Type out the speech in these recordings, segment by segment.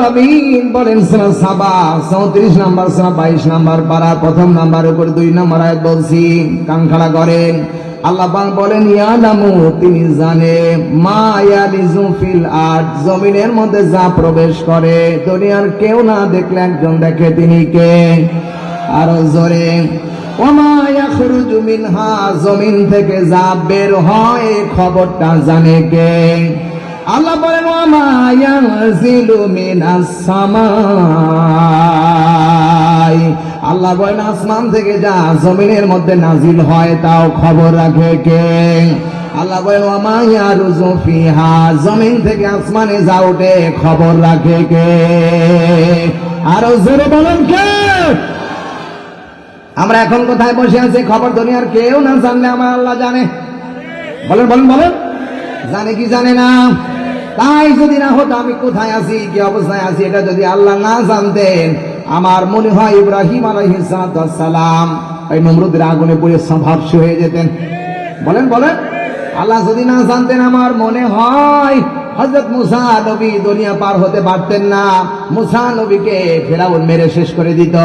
আলামিন বলেন সূরা সাবা 34 নাম্বার সূরা 22 নাম্বার পারা প্রথম নাম্বার উপর 2 নম্বর আয়াত বলছি, কান খাড়া করেন। আল্লাহ পাক বলেন ইয়ালামু, তিনি জানে, মা ইয়ালিজু ফিল আরদ, জমিনের মধ্যে যা প্রবেশ করে দুনিয়ার কেউ না দেখলে একজন দেখে, তিনি কে? আরো জোরে, ওমা ইয়াখরুজু মিনহা, জমিন থেকে যা বের হয় খবরটা জানে কে? আল্লাহ বলেন ওমা ইয়ানজিলু মিনাস সামাই, আল্লাহ বলেন আসমান থেকে যা জমিনের মধ্যে নাজিল হয় তাও খবর রাখে কে? আল্লাহ বলেন ওমা ইয়ারুজু ফিহা, জমিন থেকে আসমানে যা ওঠে খবর রাখে কে? আরো জোরে বলেন কে? আমরা এখন কোথায় বসে আছি খবর দুনিয়ার কেউ না জানলে আমার আল্লাহ জানে। বলেন বলেন বলেন, জানে কি জানে না? তাই যদি না হতো আমি কোথায় আছি কি অবস্থায় আছি এটা যদি আল্লাহ না জানতেন, আমার মনে হয় ইব্রাহিম আলাইহিস সালাম ওই নমরুদের আগুনে পুড়ে ভস্ম হয়ে যেতেন। বলেন বলেন, আল্লাহ যদি না জানতেন আমার মনে হয় হযরত মুসা নবী দুনিয়া পার হতে পারতেন না, মুসা নবীকে ফেরাউন মেরে শেষ করে দিত।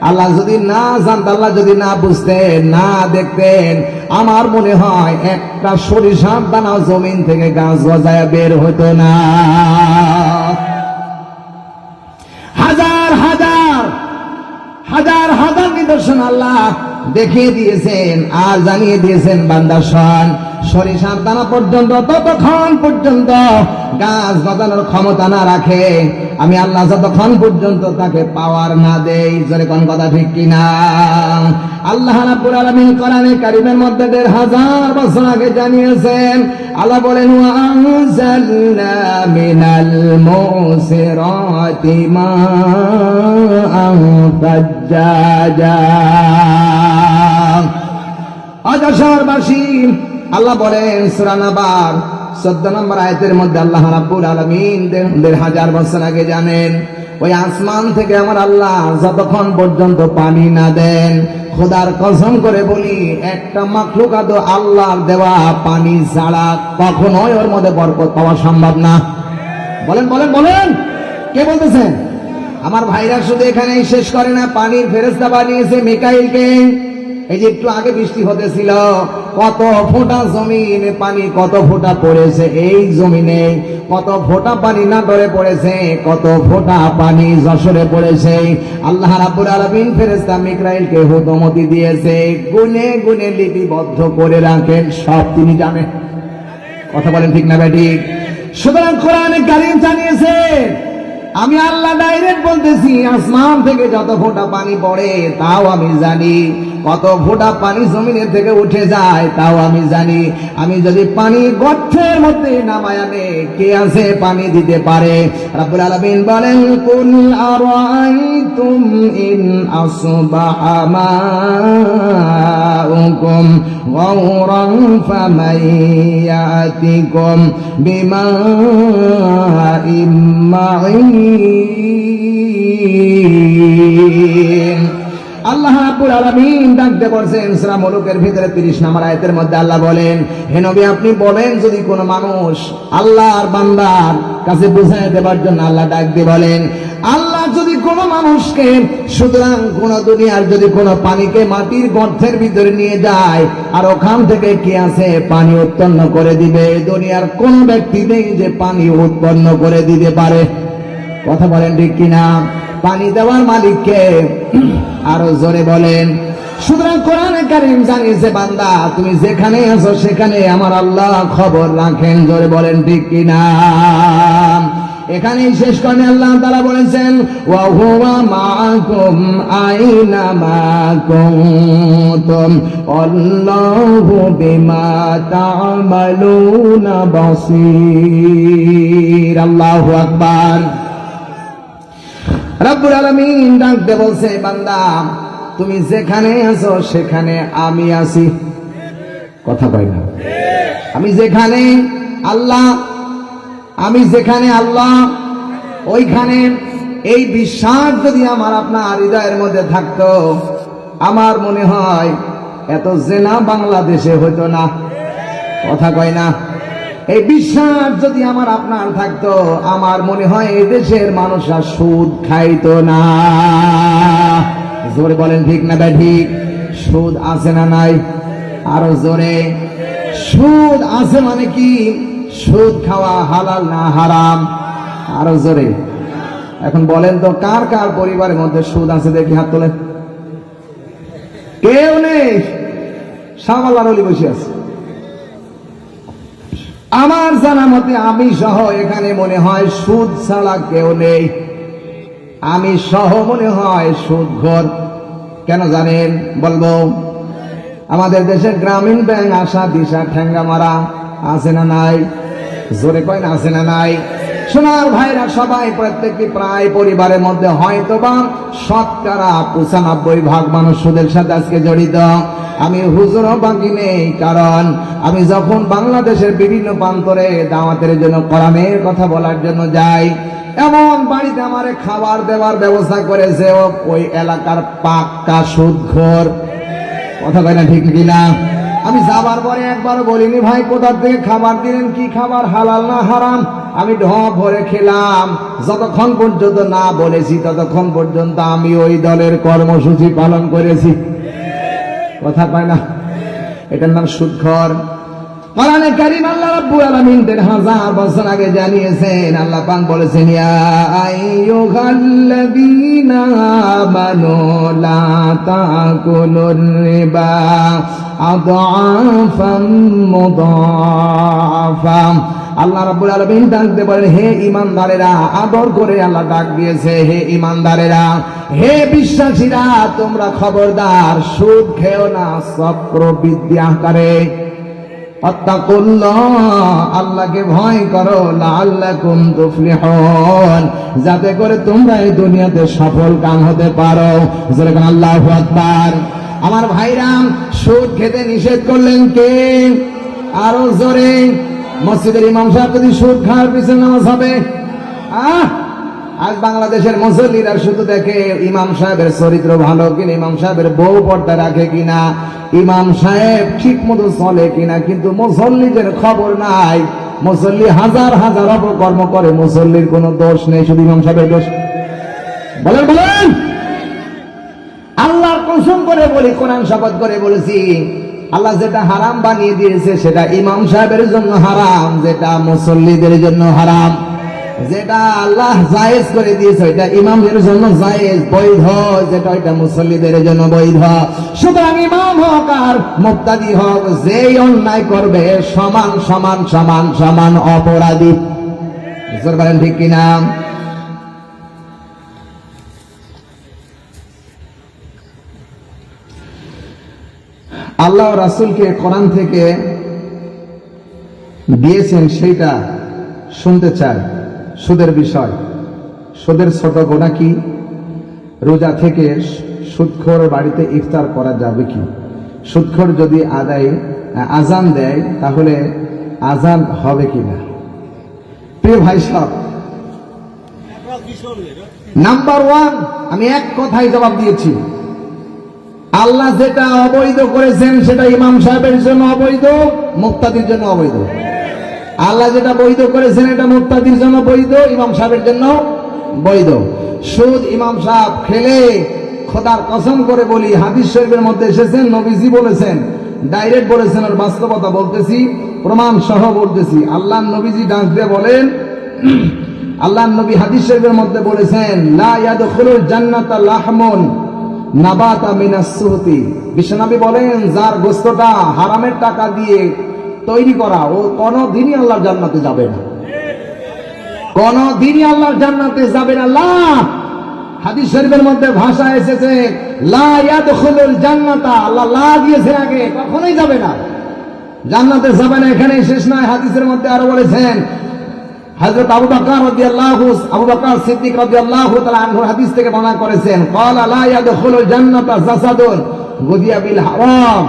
আল্লাহ যদি না জানতেন, আল্লাহ যদি না বুঝতেন, না দেখতেন, আমার মনে হয় একটা সরিষার দানা জমিন থেকে গাছ গজায় বের হতো না। হাজার হাজার হাজার হাজার নিদর্শন আল্লাহ দেখিয়ে দিয়েছেন আর জানিয়ে দিয়েছেন বান্দা শোন, সরিষার দানা পর্যন্ত ততক্ষণ পর্যন্ত গাছ গজানোর ক্ষমতা না রাখে আমি আল্লাহ যতক্ষণ পর্যন্ত তাকে পাওয়ার না দেই। জোরে কোন কথা ঠিক কিনা? আল্লাহ রাব্বুল আলামিন কোরআনে কারীমের মধ্যে ১৫০০ বছর আগে জানিয়েছেন। আল্লাহ বলেন ওয়া আনজালনা মিনাল মুসিরাতি মাআন সাজ্জাজা। আজাশারবাসী আল্লাহ বলেন সূরা নাবার 14 নম্বর আয়াতের মধ্যে আল্লাহ রাব্বুল আলামিন ১৫০০ বছর আগে জানেন ওই আসমান থেকে আমার আল্লাহ যতক্ষণ পর্যন্ত পানি না দেন, খোদার কসম করে বলি একটা মাখলুকাত আল্লাহর দেওয়া পানি ছাড়া কখনোই ওর মধ্যে বরকত পাওয়া সম্ভব না। বলেন বলেন বলেন, কে বলতেছেন? আমার ভাইরা শুধু এখানেই শেষ করে না, পানির ফেরেশতা বানিয়েছে মিকাইলকে। এই যে একটু আগে বৃষ্টি হতেছিল, কত ফোঁটা জমিনে পানি কত ফোঁটা পড়েছে, এই জমিনে কত ফোঁটা পানি নাটোরে পড়েছে, কত ফোঁটা পানি যশোরে পড়েছে। আল্লাহ রাব্বুল আলামিন ফেরেশতা মিকাইলকে হুকুমতি দিয়েছে গুনে গুনে লিপিবদ্ধ করে রাখেন, সব তিনি জানেন। কথা বলেন ঠিক না বেঠিক? সুতরাং কোরআনে কারীম জানিয়েছে, আমি আল্লাহ ডাইরেক্ট বলতেছি আসমান থেকে যত ফোঁটা পানি পড়ে তাও আমি জানি, কত ফোঁটা পানি জমিনের থেকে উঠে যায় তাও আমি জানি। আমি যদি পানি গর্তের মধ্যে নামায় আনে কে আছে পানি দিতে পারে? রাব্বুল আলামিন বলেন কুল আরাআইতুম ইন আসবাহা মাউকুম গাওরান ফামান ইয়াতিকুম বিমাইম মাঈন। আল্লাহ রাব্বুল আলামিন ডাকতে বলছেন সূরা মুলুকের ভিতরে 30 নম্বর আয়াতের মধ্যে আল্লাহ বলেন, হে নবী আপনি বলেন যদি কোন মানুষ আল্লাহর বান্দার কাছে বুঝায় দেবার জন্য আল্লাহ ডাক দিয়ে বলেন, আল্লাহ যদি কোন মানুষকে, সুতরাং কোন দুনিয়ার যদি কোন পানিকে মাটির গর্তের ভিতরে নিয়ে যায় আর ওখান থেকে কি আছে পানি উৎপন্ন করে দিবে, দুনিয়ার কোন ব্যক্তি নেই যে পানি উৎপন্ন করে দিতে পারে। কথা বলেন ঠিক কিনা? পানি দেওয়ার মালিককে আরো জোরে বলেন। সুতরাং কোরআনে কারীম জানিয়েছে বান্দা তুমি যেখানে আছো সেখানে আমার আল্লাহ খবর রাখেন। জোরে বলেন ঠিক কিনা? এখানেই শেষ করে আল্লাহ তাআলা বলেছেন ওয়া হুয়া মাআকুম আইনা মা কুনতুম আল্লাহু বিমা তা'মালুনা বাসীর। আল্লাহু আকবার। রাব্বুল আলামিন ডাকতে বলছে বান্দা তুমি যেখানে আছো সেখানে আমি আছি। কথা কয় না? আমি যেখানে আল্লাহ, আমি যেখানে আল্লাহ ওইখানে। এই বিশ্বাস যদি আমার আপনার হৃদয়ের মধ্যে থাকতো, আমার মনে হয় এত জেনা বাংলাদেশে হতো না। কথা কয় না? এই বিশ্বাস যদি আমার আপনার থাকতো, আমার মনে হয় এই দেশের মানুষরা সুদ খাইতো না। জোরে বলেন ঠিক না ঠিক? সুদ আছে না নাই? আরো জোরে। সুদ আছে মানে কি? সুদ খাওয়া হালাল না হারাম? আরো জোরে। এখন বলেন তো, কার কার পরিবারের মধ্যে সুদ আছে দেখি হাত তোলেন। কেউ নেই, সামাল্লার অলি বসে আছে। আমার জানা মতে আমি সহ এখানে মনে হয় সুদ ছাড়া কেউ নেই। আমি সহ মনে হয় সুদখোর। কেন জানেন? বলবো। আমাদের দেশে গ্রামীণ ব্যাংক আশা দিশা ঠেঙ্গা মারা আছে না নাই? জোরে কয় না আছে না নাই? সোনার ভাইরা সবাই প্রত্যেকটি প্রায় পরিবারের মধ্যে হয়তো বা 95% মানুষ সুদের সাথে আজকে জড়িত। আমি হুজুরও বাকি নেই, কারণ আমি যখন বাংলাদেশের বিভিন্ন প্রান্তরে দাওয়াতের জন্য কোরআনের কথা বলার জন্য যাই, এমন বাড়িতে আমারে খাবার দেওয়ার ব্যবস্থা করেছে ওই এলাকার পাক্কা সুদখোর। কথা কয় না ঠিক কিনা? আমি যাবার পরে একবারও বলিনি ভাই কোথা থেকে খাবার দিলেন, কি খাবার, হালাল না হারাম। আমি ঢপ ভরে খেলাম। যতক্ষণ পর্যন্ত না বলেছি ততক্ষণ পর্যন্ত আমি ওই দলের কর্মসূচি পালন করেছি। কথা কয় না? এটার নাম সুদখোর। কোরআনে কারীম আল্লাহ রাব্বুল আলামিন 1000 বছর আগে জানিয়েছেন। আল্লাহ পাক বলেছেন, ইয়া আইয়ুহাল্লাযীনা আমানু লা তাকুলুর রিবা আদআফাম মুদাআফা। আল্লাহ রাব্বুল আলামিন ডাক দিয়ে বলেন, হে ঈমানদারেরা, আদর করে আল্লাহ ডাক দিয়েছে, হে ঈমানদারেরা, হে বিশ্বাসীরা, তোমরা খবরদার সুদ খেও না চক্রবৃদ্ধি আকারে। আত্তাকুল্লাহ, আল্লাহকে ভয় করো, লাআল্লাকুম তুফলিহুন, যাতে করে তোমরা এই দুনিয়াতে সফল কাম হতে পারো। যেরকম আল্লাহু আকবার। আমার ভাইরা, সুদ খেতে নিষেধ করলেন কে? আরো জোরে। মসজিদের ইমাম সাহেব যদি সুদ খাওয়ার পিছনে নামাজ হবে? আজ বাংলাদেশের মুসল্লিরা শুধু দেখে ইমাম সাহেবের চরিত্র ভালো কিনা, ইমাম সাহেবের বউ পর্দা রাখে কিনা, ইমাম সাহেব ঠিক মতো চলে কিনা, কিন্তু মুসল্লিদের খবর নাই। মুসল্লি হাজার হাজার অপকর্ম করে, মুসল্লির কোনো দোষ নেই, শুধু ইমাম সাহেবের দোষ। বলেন বলেন। আল্লাহর কসম করে বলি, কোরআন শপথ করে বলেছি, আল্লাহ যেটা হারাম বানিয়ে দিয়েছে সেটা ইমাম সাহেবের জন্য হারাম, যেটা মুসল্লিদের জন্য হারাম। যেটা আল্লাহ জায়েজ করে দিয়েছে ওইটা ইমামদের জন্য জায়েজ, বৈধ, যেটা ওইটা মুসল্লিদের জন্য বৈধ। সুতরাং ইমাম হোক আর মুক্তাদি হোক, যেই অন্যায় করবে সমান সমান সমান সমান অপরাধী। বলেন ঠিক কিনা? আল্লাহ রাসূলকে কোরআন থেকে দিয়েছেন সেইটা শুনতে চাই। সুদের বিষয়, সুদের ছোট গোনা কি? রোজা থেকে সুদখোর বাড়িতে ইফতার করা যাবে কি? সুদখোর যদি আজান দেয় তাহলে আজান হবে কিনা? প্রিয় ভাই সাহেব, নাম্বার 1, আমি এক কথাই জবাব দিয়েছি। আল্লাহ যেটা অবৈধ করেছেন সেটা ইমাম সাহেবের জন্য অবৈধ, মুক্তাদির জন্য অবৈধ। আল্লাহ যেটা বৈধ করেছেন এটা মুক্তাদির জন্য বৈধ, ইমাম সাহেবের জন্য বৈধ। সুদ ইমাম সাহেব খেলে, খোদার কসম করে বলি, হাদিস শরীফের মধ্যে এসেছেন, নবীজি বলেছেন, ডাইরেক্ট বলেছেন, আর বাস্তবতা বলতেছি, প্রমাণ সহ বলতেছি। আল্লাহ নবীজি ডাক দিয়ে বলেন, আল্লাহ নবী হাদিস শরীফের মধ্যে বলেছেন, লা ইয়াদখুলুল জান্নাতা লাহমুন নাবাতা মিনাস সুহতি। বিশ্বনবী বলেন, যার গোশতটা হারামের টাকা দিয়ে তৈরি করা, ও কোনদিনই আল্লাহর জান্নাতে যাবে না, কোনদিনই আল্লাহর জান্নাতে যাবে না। লা, হাদিস শরীফের মধ্যে ভাষা এসেছে লা ইয়াদখুলুল জান্নাতা, আল্লাহ লা দিয়েছে আগে, কখনোই যাবে না, জান্নাতে যাবে না। এখানেই শেষ নয়, হাদিসের মধ্যে আরো বলেছেন, হযরত আবু বকর সিদ্দিক রাদিয়াল্লাহু তাআলা আনহু হাদিস থেকে বর্ণনা করেছেন, ক্বালা লা ইয়াদখুলুল জান্নাতা জাসাদুন গুদিয়া বিল হারাম,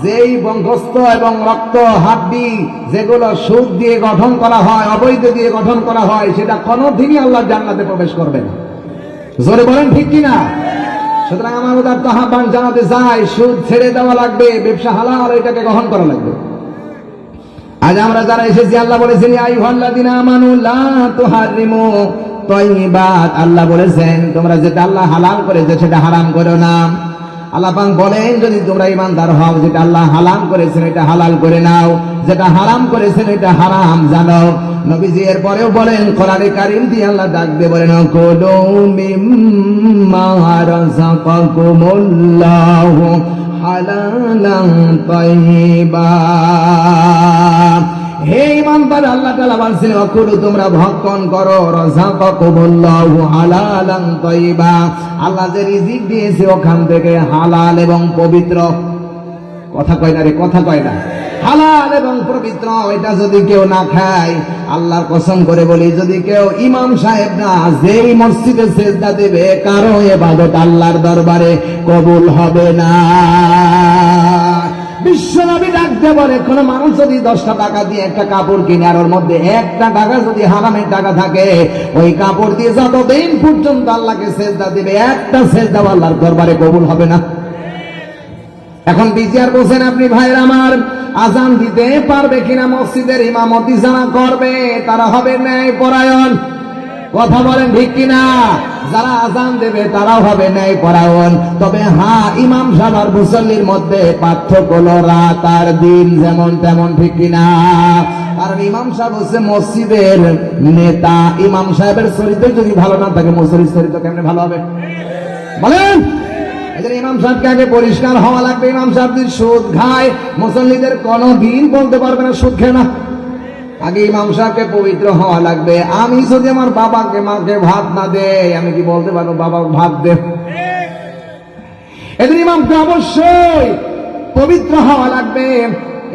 যেই বংশস্থ এবং রক্ত হাড্ডি যেগুলো সুদ দিয়ে গঠন করা হয়, অবৈধ দিয়ে গঠন করা হয়, সেটা কোনোদিনই আল্লাহর জান্নাতে প্রবেশ করবে না। জোরে বলেন ঠিক কিনা? সুতরাং আমার উদারত আহ্বান জানাতে চাই, সুদ ছেড়ে দেওয়া লাগবে, ব্যবসা হালাল, এটাকে গ্রহণ করা লাগবে। আজ আমরা যারা এসেছি, আল্লাহ বলেছেন ইয়া আইয়ুহাল্লাযীনা আমানু লা তুহাররিমু তাইয়্যিবাত, আল্লাহ বলেছেন তোমরা যেটা আল্লাহ হালাল করেছে সেটা হারাম করো না। আল্লাহ পাক বলেন যদি তোমরা ঈমানদার হও, যেটা আল্লাহ হালাল করেছেন এটা হালাল করে নাও, যেটা হারাম করেছেন এটা হারাম জানো। নবীজি এর পরেও বলেন, কোরআনে কারীম দিয়ে আল্লাহ ডাক দিয়ে বলেন কুলু মিম্মা রাযাকাকুমুল্লাহু হালালান তাইয়্যিবা। হে ঈমানদার, আল্লাহ তাআলা বলেন কুলু, তোমরা ভক্ষণ করো, রাযাকাকুমুল্লাহু হালালান তাইয়্যিবা, আল্লাহ যে রিজিক দিয়েছে ওখান থেকে হালাল এবং পবিত্র। কথা কয় না রে, কথা কয় না। হালাল এবং পবিত্র এটা যদি কেউ না খায়, আল্লাহর কসম করে বলি, যদি কেউ ইমাম সাহেব না যেই মসজিদে সিজদা দেবে, কারো ইবাদত আল্লাহর দরবারে কবুল হবে না। বিশ্বনবী ডাকতে বলে, কোন মানুষ যদি 10টা টাকা দিয়ে একটা কাপড় কিনে আর ওর মধ্যে 1টা টাকা যদি হারামের টাকা থাকে, ওই কাপড় দিয়ে যতদিন পর্যন্ত আল্লাহকে সিজদা দিবে, একটা সিজদা আল্লাহর দরবারে কবুল হবে না। এখন বিচার করছেন আপনি ভাইরা আমার, আজান দিতে পারবে কিনা মসজিদের ইমামতি যারা করবে তারা হবে ন্যায় পরায়ণ? কথা বলেন ঠিক কিনা? যারা আজান দেবে তারাও হবে ন্যায় পরায়ণ। তবে হ্যাঁ, ইমাম সাহেব আর মুসল্লির মধ্যে পার্থক্য হলো রাত আর দিন, যেমন তেমন, ঠিক কিনা? কারণ ইমাম সাহেব হচ্ছে মসজিদের নেতা, ইমাম সাহেবের চরিত্র যদি ভালো না থাকে, মুসল্লির চরিত্র কেমনে ভালো হবে বলেন? ইমাম সাহেবকে আগে পরিষ্কার হওয়া লাগবে। ইমাম সাহেব যদি সুদ খায়, মুসল্লিদের কোনদিন বলতে পারবে না সুদ খেয়ে না। আগে ইমাম সাহেবকে পবিত্র হওয়া লাগবে। আমি যদি আমার বাবাকে মাকে ভাত না দেয়, আমি কি বলতে পারবো বাবা ভাত দে? এদের ইমামকে অবশ্যই পবিত্র হওয়া লাগবে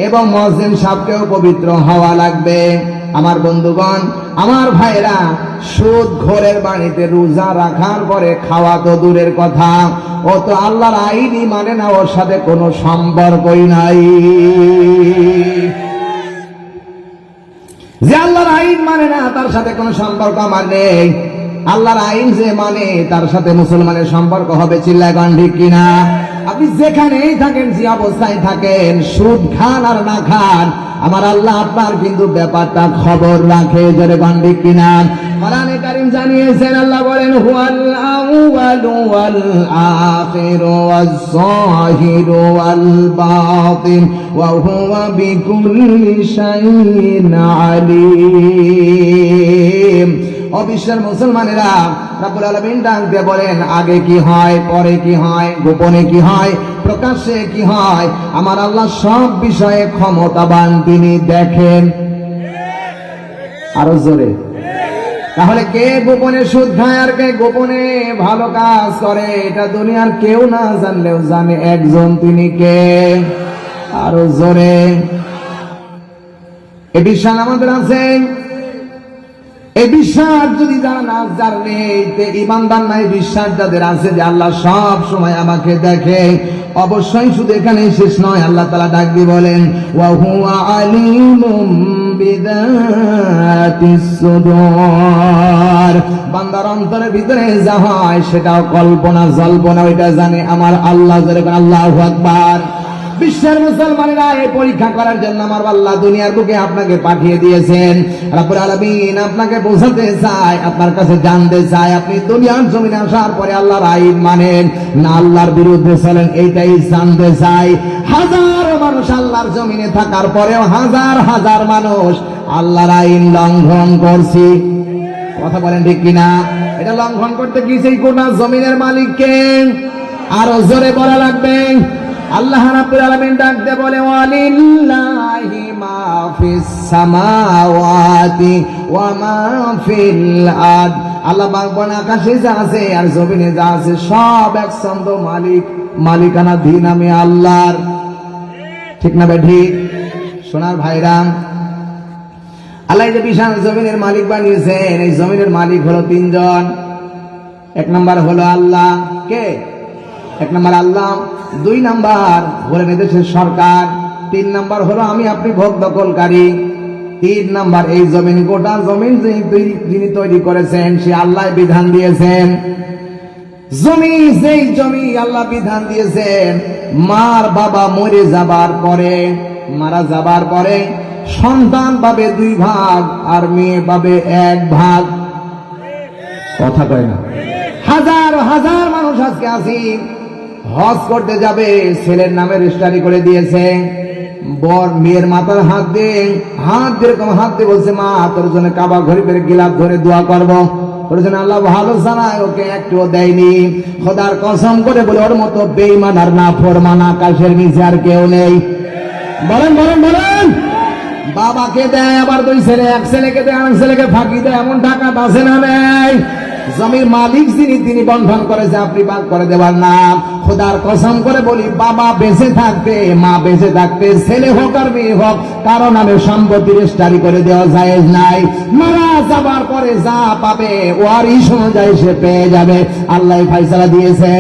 এবং মুয়াজ্জিন সাহেবকেও পবিত্র হওয়া লাগবে। আমার বন্ধুগণ, আমার ভাইরা, সুদ ঘরের বাড়িতে রোজা রাখার পরে খাওয়া তো দূরের কথা, ও তো আল্লাহর আইনই মানে না, ওর সাথে কোনো সম্পর্কই নাই। যে আল্লাহর আইন মানে না তার সাথে কোনো সম্পর্ক আমার নেই। আল্লাহর আইন যে মানে তার সাথে মুসলমানের সম্পর্ক হবে। চিল্লায় গান ঠিক কিনা? আপনি যেখানেই থাকেন, যে অবস্থায় থাকেন, সুদ খান আর না খান, আমার আল্লাহ আপনার কিন্তু ব্যাপারটা খবর রাখে। জোরে গান ঠিক কিনা? কোরআনে কারীম জানিয়েছেন, আল্লাহ বলেন হুয়াল আউয়ালু ওয়াল আখিরু ওয়াজ যাহিরু ওয়াল বাতিন ওয়া হুয়া বিকুল্লি শাইইন আলীম। অবিশ্বাস মুসলমানেরা, রাব্বুল আলামিন ডাক দিয়ে বলেন, আগে কি হয়, পরে কি হয়, গোপনে কি হয়, প্রকাশ্যে কি হয়, আমার আল্লাহ সব বিষয়ে ক্ষমতাবান, তিনি দেখেন। আরো জোরে। তাহলে কে গোপনে সুদ খায় আর কে গোপনে ভালো কাজ করে, এটা দুনিয়ার কেউ না জানলেও জানে একজন, তিনি কে? আরো জোরে। এ বিশ্বাস আমাদের আছে। এই বিশ্বাস যদি যারা না জানে, ইমানদার নাই, বিশ্বাস যাদের আছে যে আল্লাহ সব সময় আমাকে দেখে, অবশ্যই শুধু এখানেই শেষ নয়। আল্লাহ তাআলা ডাক দিয়ে বলেন ওয়া হুয়া আলিমুম বিযাতিস সুদূর, বান্দার অন্তরের ভিতরে যা হয় সেটাও কল্পনা জল্পনা ওইটা জানে আমার আল্লাহ। যেরকম আল্লাহু আকবার। বিশ্বের মুসলমানেরা এই পরীক্ষা করার জন্য আমার আল্লাহ দুনিয়ার বুকে আপনাকে পাঠিয়ে দিয়েছেন। রব্বুল আলামিন আপনাকে বোঝাতে চায়, আপনার কাছে জানতে চায়, আপনি দুনিয়ার জমিনে আসার পরে আল্লাহর আইন মানেন না আল্লাহর বিরুদ্ধে চলেন, এইটাই জানতে চাই। হাজার মানুষ আল্লাহর জমিনে থাকার পরেও হাজার হাজার মানুষ আল্লাহর আইন লঙ্ঘন করছি। কথা বলেন ঠিক কিনা? এটা লঙ্ঘন করতে গিয়েছে গোটা জমিনের মালিককে। আরো জোরে বলা লাগবে। আল্লাহ রাব্বুল আলামিন ডাক দিয়ে বলে ওয়ালিল্লাহি মা ফিস সামাওয়াতি ওয়া মা ফিল আরদ, আল্লাহ পাক আকাশে যা আছে আর জমিনে যা আছে সব একসঙ্গ মালিক, মালিকানাধীন আমি আল্লাহর। ঠিক না ঠিক? সোনার ভাইরা, আল্লাহ যে বিশাল জমিনের মালিক বানিয়েছেন, এই জমিনের মালিক হলো তিনজন। এক নাম্বার হলো আল্লাহ। কে? এক নাম্বার আল্লাহ, দুই নাম্বার বলে দেশের সরকার, তিন নাম্বার হলো আমি আপনি ভোগ দখলকারী, তিন নাম্বার এই জমিন, গোটা জমিন যিনি তৈরি করেছেন সে আল্লাহ বিধান দিয়েছেন। জমি, যেই জমি আল্লাহ বিধান দিয়েছেন, মার বাবা মরে যাবার পরে, মারা যাবার পরে সন্তান পাবে 2 ভাগ আর মেয়ে পাবে 1 ভাগ। কথা কয় না? হাজার হাজার মানুষ আজকে আসি হজ করতে যাবে, ছেলের নামে রেজিস্ট্রি করে দিয়েছে, বর মেয়ের মাথার হাত দিয়ে বলছে, মা তোর জন্য কাবা ঘড়িপের গিলাফ ধরে দোয়া করবো, ওর জন্য আল্লাহ ভালো জানায়, ওকে একটুও দেয়নি। খোদার কসম করে বলে ওর মতো বেঈমান আর নাফরমান আকাশের নিচে আর কেউ নেই। বলেন বলেন বলেন। বাবাকে দেয় আবার 2 ছেলে, এক ছেলেকে দেয় আরেক ছেলেকে ফাঁকি দেয়, এমন ডাকাত আছে না নেই? জমির মালিক যিনি তিনি বন্ধন করেছে, আপনি ভাগ করে দেবার না। খোদার কসম করে বলি, বাবা বেঁচে থাকতে, মা বেঁচে থাকতে, ছেলে হোক আর মেয়ে হোক, কারো নামে সম্পত্তি রেজিস্ট্রি করে দেওয়া জায়েজ নাই। মারা যাবার পরে যা পাবে ওয়ারিশ অনুযায়ী সে পেয়ে যাবে, আল্লাহ ফয়সালা দিয়েছে।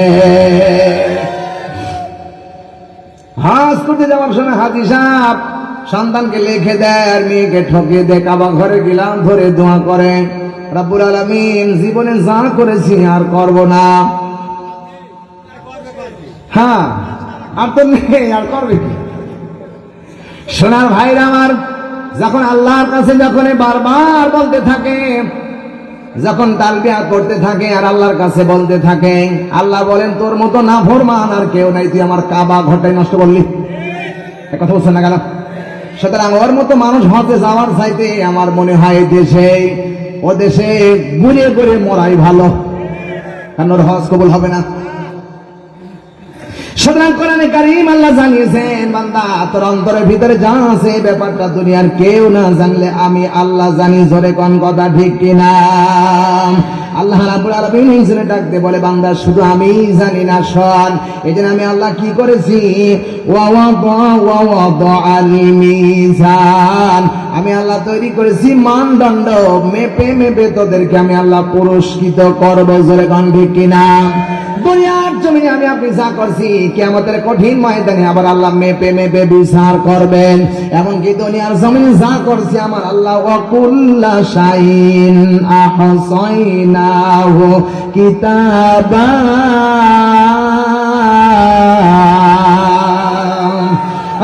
হজ করতে যাওয়ার সময় হাজী সাহেব সন্তানকে লিখে দেয় আর মেয়েকে ঠকিয়ে দেয়, কাবা ঘরে গেলাম ধরে দোয়া করে, রব্বুল আলামিন জীবনে যা করেছি আর করব না। হ্যাঁ, আর তো নেই, আর করবে কি? সোনার ভাইরা আমার, যখন আল্লাহর কাছে যখন বারবার বলতে থাকে, যখন তালবিয়া করতে থাকে আর আল্লাহর কাছে বলতে থাকে, আল্লাহ বলেন তোর মতো নাফরমান আর কেউ নাই, তুই আমার কাবা ঘরটাই নষ্ট করলি। কথা বলছেন না কেন? সুতরাং ওর মতো মানুষ হতে যাওয়ার চাইতে আমার মনে হয় ও দেশে ঘুরে ঘুরে মরাই ভালো, কারণ ওর হজ কবুল হবে না। সুতরাং কোরআনে কারীম আল্লাহ জানিয়েছেন, বান্দা তোর অন্তরের ভিতরে যা আছে ব্যাপারটা দুনিয়ার কেউ না জানলে আমি আল্লাহ জানি। জোরে কোন কথা ঠিক কিনা? আল্লাহ রাব্বুল আলামিন নিজে ডাকতে বলে, বান্দা শুধু আমি জানি না, শোন। এজন্য আমি আল্লাহ কি করেছি, ওয়াদাআল মিজান, আমি আল্লাহ তৈরি করেছি মানদণ্ড, মেপে মেপে তোদেরকে আমি আল্লাহ পুরস্কৃত করব। জোরে কোন ঠিক কিনা? দুনিয়ার জমিনে আমি আপনি যা করছি, কিয়ামতের কঠিন ময়দানে আবার আল্লাহ মেপে মেপে বিচার করবেন। এমনকি দুনিয়ার জমিনে যা করছি আমার আল্লাহ, ওয়াকুল্লা শাইইন আহসাইনাহু কিতাবা,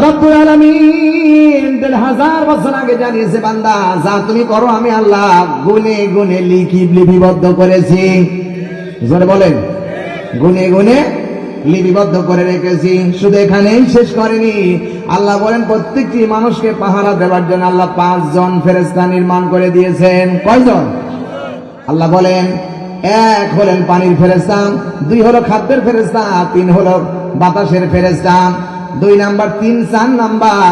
রব্বুল আলামিন 1000 বছর আগে জানিয়েছে, বান্দা যা তুমি করো আমি আল্লাহ গুনে গুনে লিপিবদ্ধ করেছি। জোরে বলেন, গুনে গুনে লিপিবদ্ধ করে রেখেছি। শুধু এখানেই শেষ করেনি, আল্লাহ বলেন প্রত্যেকটি মানুষকে পাহারা দেওয়ার জন্য আল্লাহ 5 জন ফেরেশতা নির্মাণ করে দিয়েছেন। কয়জন? আল্লাহ বলেন 1 হলেন পানির ফেরেশতা, 2 হলো খাদ্যের ফেরেশতা, 3 হলো বাতাসের ফেরেশতা, 2 নাম্বার 3 4 নাম্বার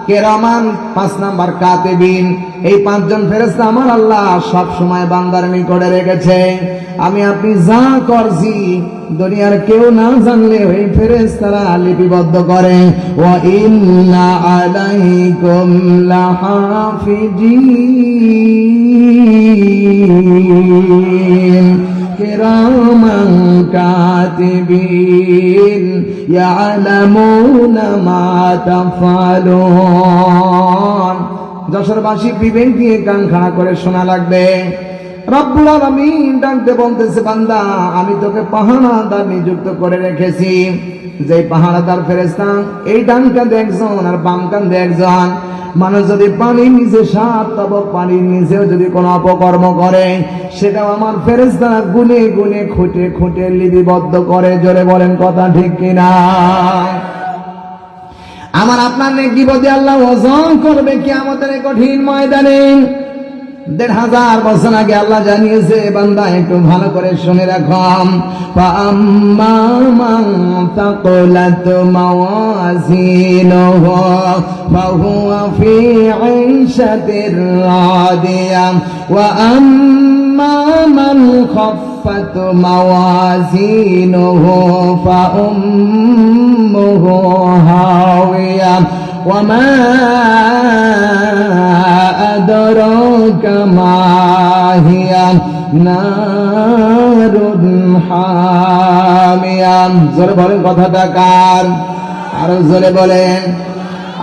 কেরামান, 5 নাম্বার কাতিবিন। এই 5 জন ফেরেশতা আমার আল্লাহ সব সময় বান্দার নিকটে রেখেছে। আমি আপনি যা করছি দুনিয়ার কেউ না জানলে ওই ফেরেশতারা লিপিবদ্ধ করে। ওয়া ইন্না আলাইকুম লাহাফিজিন কিরামান কাতিবিন ইয়ালামুনা মা তাফআলুন। যশোরবাসী বিবেক দিয়ে কান খাড়া করে শোনা লাগবে। রব্বুল আলামিন ডাকতে বলতেছে, বান্দা আমি তোকে পাহারাদার নিযুক্ত করে রেখেছি। যে পাহারাদার ফেরেশতা এই ডান কাঁধে একজন আর বাম কাঁধে একজন। মানুষ যদি পানির নিচে 7 তবক পানির নিচেও যদি কোনো অপকর্ম করে, সেটাও আমার ফেরেশতারা গুনে গুনে খুঁটে খুঁটে লিপিবদ্ধ করে। জোরে বলেন কথা ঠিক কিনা? আমার আপনার নেকি বদি আল্লাহ ওজন করবে কিয়ামতের কঠিন ময়দানে। 1500 বছর আগে আল্লাহ জানিয়েছে, বান্দা একটু ভালো করে শুনে রাখো। ফাআম্মা মান তাকুলাত মাওয়াজিনুহু ফাহুয়া ফি ঈশাতির রাদিয়া ওয়া আম্মা মান খাফফাত মাওয়াজিনুহু ফাউম্মুহু হাওিয়া ওয়া মা আদরাকা মা হিয়া নারুন হামিয়া। জোরে বলেন কথাটা কার? আরো জোরে বলেন।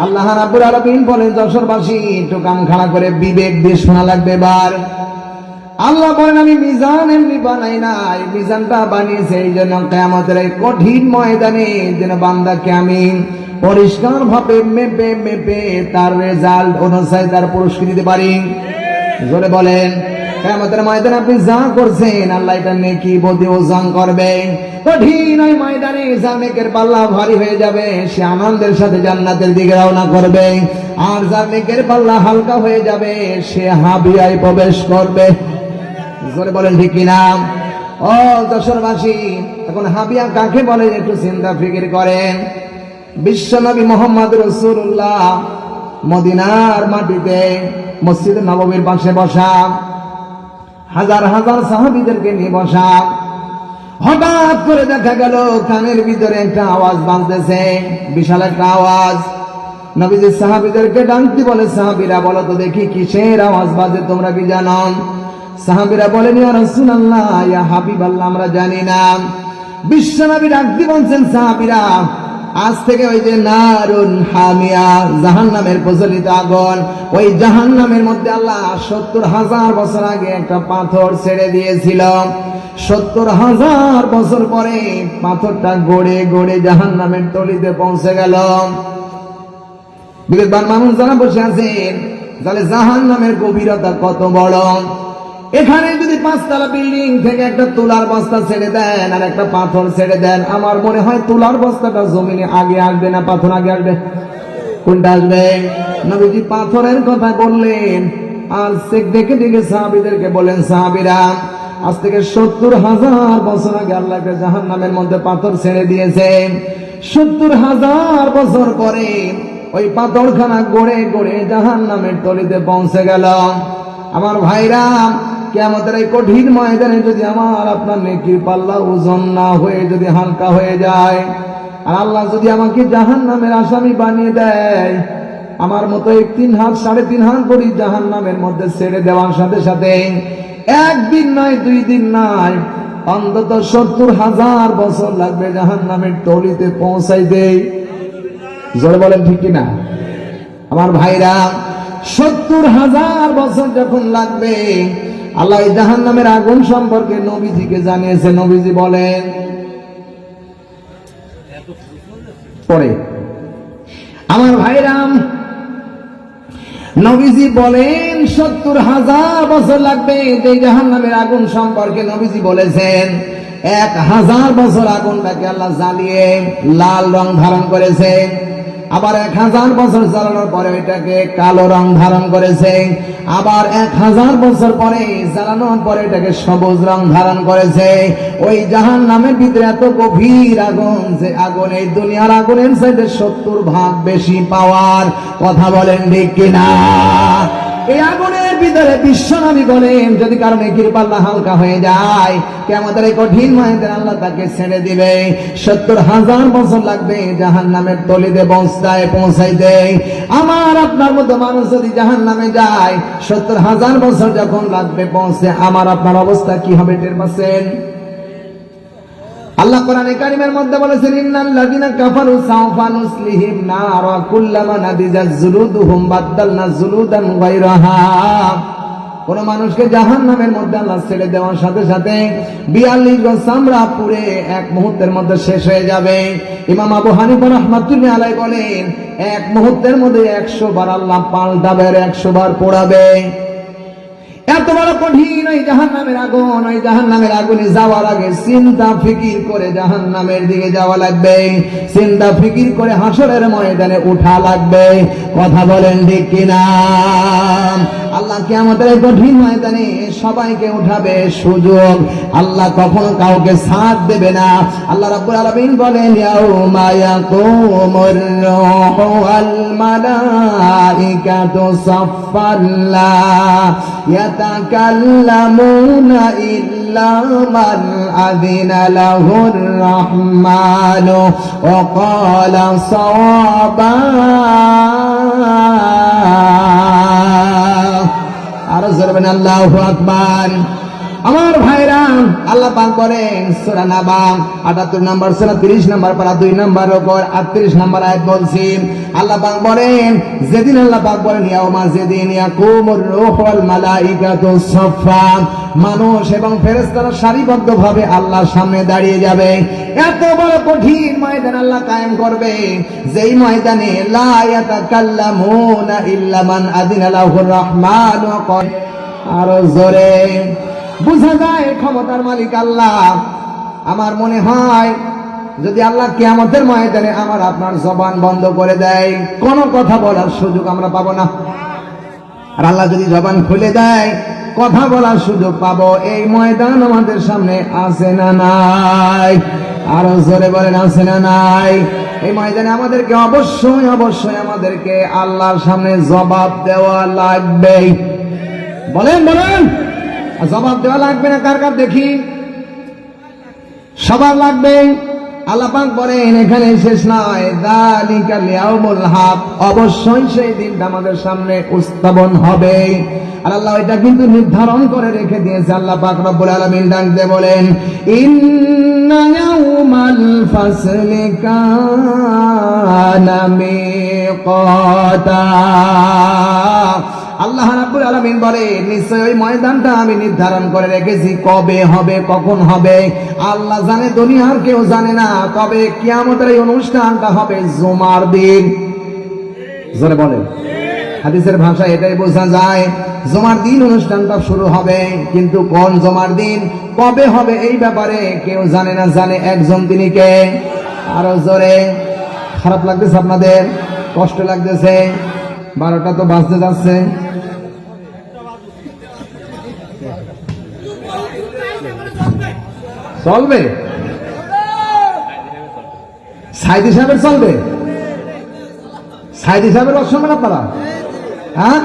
আল্লাহ রাব্বুল আলামিন বলেন, যশোরবাসী একটু কান খাড়া করে বিবেক দিয়ে শোনা লাগবে। বার আল্লাহ বলেন, আমি মিজান এমনি বানাই নাই, মিজানটা বানিয়েছে এই জন্য কিয়ামতের এই কঠিন ময়দানে যেন বান্দাকে আমি পরিষ্কার ভাবে মেপে মেপে তার রেজাল্ট অনুযায়ী তার পুরস্কার দিতে পারি। জোরে বলেন, কিয়ামতের ময়দানে আপনি যা করছেন আল্লাহ এটা নেকি বদি ওজন করবে। কঠিন ওই ময়দানে যার নেকের পাল্লা ভারী হয়ে যাবে সে আনন্দের সাথে জান্নাতের দিকে রওনা করবে, আর যার নেকের পাল্লা হালকা হয়ে যাবে সে হাবিয়ায় প্রবেশ করবে। জোরে বলেন ঠিক কিনা? ও যশোরবাসী, এখন হাবিয়া কাকে বলে একটু চিন্তা ফিকির করেন। বিশ্বনবী মুহাম্মদ রাসূলুল্লাহ মদিনার মাটিতে মসজিদ নববীর পাশে বসা, হাজার হাজার সাহাবীদেরকে নিয়ে বসা। হঠাৎ করে দেখা গেল কানের ভিতরে একটা আওয়াজ বাজতেছে, বিশাল একটা আওয়াজ। নবীজি সাহাবীদেরকে ডাকতে বলে, সাহাবীরা বলো তো দেখি কিসের আওয়াজ বাজে, তোমরা কি জানো? সাহাবীরা বলেন, ইয়া রাসূলুল্লাহ, ইয়া হাবিবাল্লাহ, আমরা জানি না। বিশ্বনবী ডাকতে বলছেন, সাহাবীরা আজ থেকে ওই যে নারুন হামিয়া, জাহান্নামের প্রজ্বলিত আগুন, ওই জাহান্নামের মধ্যে আল্লাহ 70,000 বছর আগে একটা পাথর ছেড়ে দিয়েছিল। 70,000 বছর পরে পাথরটা গড়ে গড়ে জাহান্নামের তলিতে পৌঁছে গেল। বিবেকবান মানুষ যারা বসে আছেন, তাহলে জাহান্নামের গভীরতা কত বড়। এখানে যদি 5তলা বিল্ডিং থেকে একটা তুলার বস্তা ছেড়ে দেন আর একটা পাথর ছেড়ে দেন, আমার মনে হয় তুলার বস্তাটা জমিনে আগে আসবে না পাথর আগে আসবে? কোনটা আসবে? নবীজি পাথরের কথা বললেন, আর চেক দেখে দেখে সাহাবীদেরকে বলেন, সাহাবীরা আজ থেকে 70,000 বছর আগে আল্লাহকে জাহান্নামের মধ্যে পাথর ছেড়ে দিয়েছেন। 70,000 বছর পরে ওই পাথরখানা গড়ে গড়ে জাহান্নামের তলিতে পৌঁছে গেল। আমার ভাইরা, কিয়ামতের এই কঠিন ময়দানে যদি আমার আপনার নেকির পাল্লা ওজন না হয়ে যদি হালকা হয়ে যায়, আর আল্লাহ যদি আমাকে জাহান্নামের আসামি বানিয়ে দেয়, আমার মতো 3 হাত 3.5 হাত করে জাহান্নামের মধ্যে ছেড়ে দেওয়ার সাথে সাথে একদিন নয় 2 দিন নয়, অন্তত 70,000 বছর লাগবে জাহান্নামের তলিতে পৌঁছাইতে। জোরে বলেন ঠিক কিনা? আমার ভাইরা, 70,000 বছর যখন লাগবে, আল্লাহ জাহান্নামের আগুন সম্পর্কে নবীজিকে জানিয়েছে। নবীজি বলেন পরে, আমার ভাইরাম, নবীজি বলেন 70,000 বছর লাগবে যে জাহান্নামের আগুন সম্পর্কে নবীজি বলেছেন। 1,000 বছর আগুনটাকে আল্লাহ জ্বালিয়ে লাল রং ধারণ করেছে, আবার 1,000 বছর জ্বালানোর পরে এটাকে কালো রং ধারণ করেছে, আবার 1,000 বছর পরে জ্বালানোর পরে এটাকে সবুজ রং ধারণ করেছে। ওই জাহান্নামের ভিতরে এত গভীর আগুন যে আগুন এই দুনিয়ার আগুনের চাইতে 70 ভাগ বেশি পাওয়ার। কথা বলেন ঠিক কিনা? এই আগুনের ভিতরে বিশ্বনবী বলেন, যদি কারো নেকির পাল্লা হালকা হয়ে যায়, কিয়ামতের এই কঠিন ময়দানে আল্লাহ তাকে ছেড়ে দিবে। 70,000 বছর লাগবে জাহান্নামের তলিতে পৌঁছাইতে। আমার আপনার মতো মানুষ যদি জাহান্নামে যায়, 70,000 বছর যখন লাগবে পৌঁছে, আমার আপনার অবস্থা কি হবে টের পাচ্ছেন? আল্লাহ কোরআনে কারিমের মধ্যে বলেছেন, ইন্নাল্লাযিনা কাফারু সাওফা নুসলিহিম নার ওয়া কুল্লামা নাদিজাত জুলুদুহুম বাদদালনা জুলুদান গায়রাহা। কোন মানুষকে জাহান্নামের মধ্যে আল্লাহ ছেড়ে দেওয়ার সাথে সাথে 42 গজ চামড়া পুড়ে এক মুহূর্তের মধ্যে শেষ হয়ে যাবে। ইমাম আবু হানিফা রাহমাতুল্লাহি আলাইহি বলেন, এক মুহূর্তের মধ্যে 100 বার আল্লাহ পাল্টাবে, 100 বার পোড়াবে। এত বড় কঠিন ওই জাহান্নামের আগুন। ওই জাহান্নামের আগুনে যাওয়ার আগে চিন্তা ফিকির করে জাহান্নামের দিকে যাওয়া লাগবে, চিন্তা ফিকির করে হাসরের ময়দানে উঠা লাগবে। কথা বলেন ঠিক কিনা? আল্লাহ কিয়ামতের এই কঠিন ময়দানে সবাইকে উঠাবে সুযোগ। আল্লাহ কখনো কাউকে সাথ দেবে না। আল্লাহ রাব্বুল আলামিন বলেন, ইয়াউমা ইয়াকুমুর রূহু ওয়াল মালাইকাতু সাফফান লা ইয়াতাকাল্লামুনা ইল্লা মান আযিনা লাহুর রাহমানু ওয়া ক্বালা সাওয়াবা। আরো জোরে বলেন আল্লাহু আকবার। আমার ভাইরা, আল্লাহ পাক করেন সূরা নাবা 78 নম্বর সূরা 30 নম্বর পারা 2 নম্বর উপর 38 নম্বর আয়াত বলছি। আল্লাহ পাক বলেন, যেদিন আল্লাহ পাক বলেন ইয়াউমা যেদিন ইয়াকুমুর রূহু ওয়াল মালাইকাতু সাফফা, মানুষ এবং ফেরেশতারা সারিবদ্ধভাবে আল্লাহর সামনে দাঁড়িয়ে যাবে। এত বড় কঠিন ময়দান আল্লাহ কায়েম করবে, যেই ময়দানে লা ইয়াতাকাল্লামুনা ইল্লা মান আযিনা লাহুর রহমানু ওয়া আরো জোরে বুঝা যায় ক্ষমতার মালিক আল্লাহ। আমার মনে হয় যদি আল্লাহ কিয়ামতের ময়দানে আমার আপনার জবান বন্ধ করে দেয়, কোনো কথা বলার সুযোগ আমরা পাবো না। আর আল্লাহ যদি জবান খুলে দেয়, কথা বলার সুযোগ পাবো। এই ময়দান আমাদের সামনে আছে না নাই? আরো জোরে বলেন, আছে না নাই? এই ময়দানে আমাদেরকে অবশ্যই অবশ্যই আমাদেরকে আল্লাহর সামনে জবাব দেওয়া লাগবে। বলেন বলেন, জবাব দেওয়া লাগবে না কার কার দেখি? সবার লাগবে। আল্লাহ পাক বলেন এখানে শেষ নয়, যালিকাল ইয়াউমুল হক, অবশ্যই সেই দিনটা আমাদের সামনে উপস্থাপন হবে। আর আল্লাহ এটা কিন্তু নির্ধারণ করে রেখে দিয়েছে। আল্লাহ পাক রব্বুল আলামিন ডাক দিয়ে বলেন, ইন্না ইয়াউমাল ফাসলি কানা মিকাতা। আল্লাহ রাব্বুল আলামিন বলে, নিশ্চয় ওই ময়দানটা আমি নির্ধারণ করে রেখেছি। কবে হবে, কখন হবে আল্লাহ জানে, দুনিয়ার কেউ জানে না। তবে কিয়ামতের এই অনুষ্ঠানটা হবে জুমার দিন। জোরে বলে, হাদিসের ভাষায় এটাই বোঝা যায়, জুমার দিন অনুষ্ঠানটা শুরু হবে। কিন্তু কোন জুমার দিন, কবে হবে এই ব্যাপারে কেউ জানে না, জানে একজন, তিনি কে? আরো জোরে। খারাপ লাগতেছে আপনাদের? কষ্ট লাগতেছে? 12টা তো বাজতে যাচ্ছে। চলবে? সাইদি সাহেবের চলবে? সাইদি সাহেবের রস শুনবেন আপনারা? হ্যাঁ,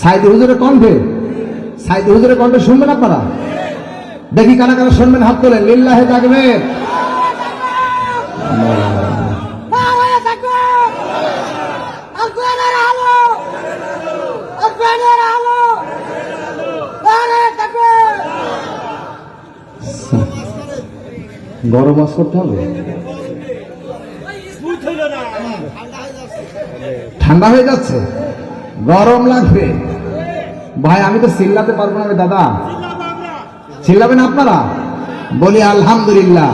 সাইদি হুজুরের কণ্ঠে, সাইদি হুজুরের কণ্ঠে শুনবেন আপনারা? দেখি কারা কারা শুনবেন, হাত তোলেন। লিল্লাহে তাকবীর। গরম ওয়াজ করতে হবে? ঠান্ডা হয়ে যাচ্ছে, গরম লাগবে ভাই। আমি তো চিল্লাতে পারবো না দাদা। চিল্লাবেন আপনারা? বলি আলহামদুলিল্লাহ,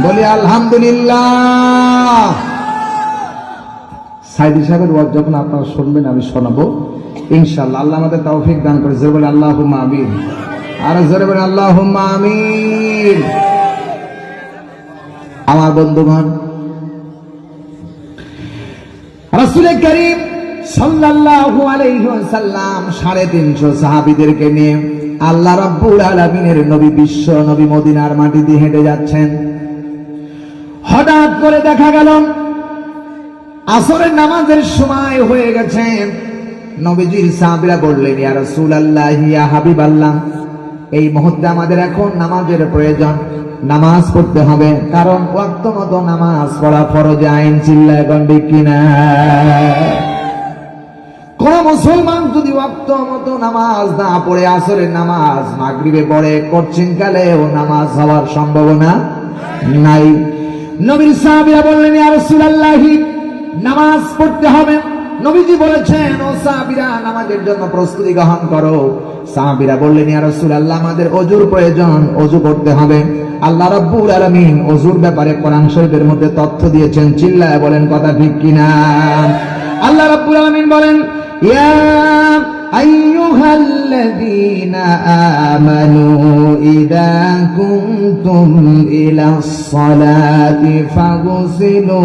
বলি আলহামদুলিল্লাহ। সাইদি সাহেবের ওয়াজ যখন আপনারা শুনবেন আমি শোনাবো ইনশাআল্লাহ। আল্লাহ আমাদের তৌফিক দান করে। জোরে বলে আল্লাহুম্মা আমিন। আর জোরে বলে আল্লাহুম্মা আমিন। আমার বন্ধুগণ, রাসূল করিম সাল্লাল্লাহু আলাইহি ওয়াসাল্লাম 350 সাহাবীদেরকে নিয়ে আল্লাহ রাব্বুল আলামিনের নবী, বিশ্ব নবী মদিনার মাটি দিয়ে হেঁটে যাচ্ছেন। হঠাৎ করে দেখা গেল আসরের নামাজের সময় হয়ে গেছে। নবীজির সাহাবীরা বললেন, ইয়া রাসূলুল্লাহ, ইয়া হাবিবাল্লাহ, এই মুহূর্তে আমাদের এখন নামাজের প্রয়োজন, নামাজ পড়তে হবে। কারণ ওয়াক্ত মতো নামাজ পড়া ফরজ আইন। চিল্লায় গন্ডি কিনা? কোন মুসলমান যদি ওয়াক্ত মতো নামাজ না পড়ে আসরের নামাজ মাগরিবে পড়ে, কঠিন কালেও নামাজ হওয়ার সম্ভাবনা নাই। নবীর সাহাবীরা বললেন, ইয়া রাসূলুল্লাহ, নামাজ পড়তে হবে। নবীজি বলেছেন, ও সাহাবীরা, নামাজের জন্য প্রস্তুতি গ্রহণ করো। সাহাবীরা বললেন, ইয়া রাসূলুল্লাহ, আমাদের ওযুর প্রয়োজন, ওযু করতে হবে। আল্লাহ রাব্বুল আলামিন ওযুর ব্যাপারে কোরআন শরীফের মধ্যে তথ্য দিয়েছেন। চিল্লায় বলেন কথা ঠিক কিনা? আল্লাহ রাব্বুল আলামিন বলেন, ইয়া আইয়ুহাল্লাযীনা আমানু ইযা কুনতুম ইলাস সালাতি ফাগসিলু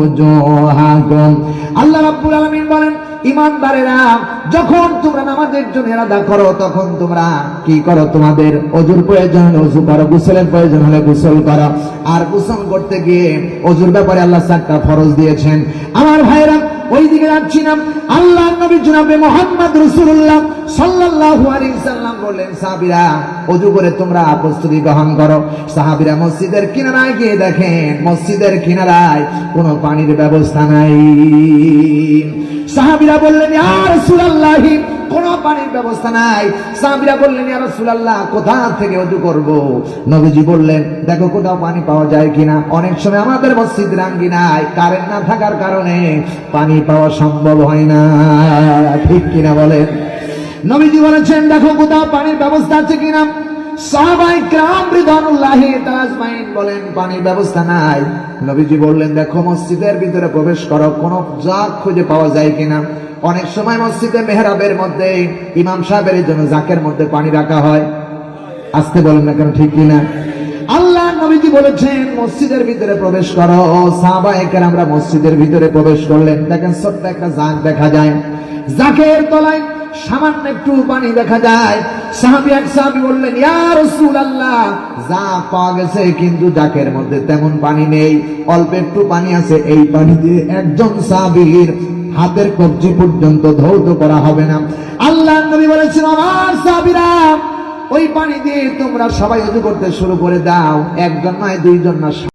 উজুহাকুম। আল্লাহ রাব্বুল আলামিন বলেন, ঈমানদারেরা, যখন তোমরা নামাজের জন্য ইরাদা করো তখন তোমরা কি করো? তোমাদের ওযুর প্রয়োজন হলে ওযু করো, গোসলের প্রয়োজন হলে গোসল করো। আর গোসল করতে গিয়ে ওযুর ব্যাপারে আল্লাহ 4টা ফরজ দিয়েছেন। আমার ভাইরা, ওই দিকে যাচ্ছি না। আল্লাহর নবী জনাবে মুহাম্মদ রাসূলুল্লাহ সাল্লাল্লাহু আলাইহি সাল্লাম বললেন, সাহাবীরা, ওযু করে তোমরা প্রস্তুতি গ্রহণ করো। সাহাবীরা মসজিদের কিনারায় গিয়ে দেখেন, মসজিদের কিনারায় কোনো পানির ব্যবস্থা নাই। সাহাবীরা বললেন, ইয়া রাসূলুল্লাহ, কোনো পানির ব্যবস্থা নাই। সাহাবীরা বললেন, ইয়া রাসূলুল্লাহ, কোথা থেকে ওযু করব? নবীজি বললেন, দেখো কোথাও পানি পাওয়া যায় কিনা। অনেক সময় আমাদের মসজিদের আঙ্গিনায় কারেন্ট না থাকার কারণে পানি পাওয়া সম্ভব হয় না, ঠিক কিনা বলেন? নবীজি বলেছেন, দেখো কোথাও পানির ব্যবস্থা আছে কিনা। সাহাবায়ে কেরাম রিদওয়ানুল্লাহি তাআলা আজমাইন বলেন, পানির ব্যবস্থা নাই। নবীজি বললেন, দেখো মসজিদের ভিতরে প্রবেশ করো, কোন জাগ খুঁজে পাওয়া যায় কিনা। অনেক সময় মসজিদে মেহরাবের মধ্যে ইমাম সাহেবের জন্য জাকের মধ্যে পানি রাখা হয়। আসতে বলেন না কেন, ঠিক কিনা? আল্লাহ নবীজি বলেছেন, মসজিদের ভিতরে প্রবেশ করো। সাহাবায়ে কেরামরা মসজিদের ভিতরে প্রবেশ করলেন। দেখেন ছোট্ট একটা জাগ দেখা যায়, জাকের তলায় সামান্য একটু পানি দেখা যায়। এক সাহাবী বললেন, ইয়া রাসূলুল্লাহ, জাগ পাওয়া গেছে কিন্তু জাকের মধ্যে তেমন পানি নেই, অল্প একটু পানি আছে। এই পানি দিয়ে একজন সাহাবীর হাতের কবজি পর্যন্ত ধৌত করা হবে না। আল্লাহ নবী বলেছেন, আমার সাহাবীরা, ওই পানি দিয়ে তোমরা সবাই ওযু করতে শুরু করে দাও। একজন নয়, দুইজন না,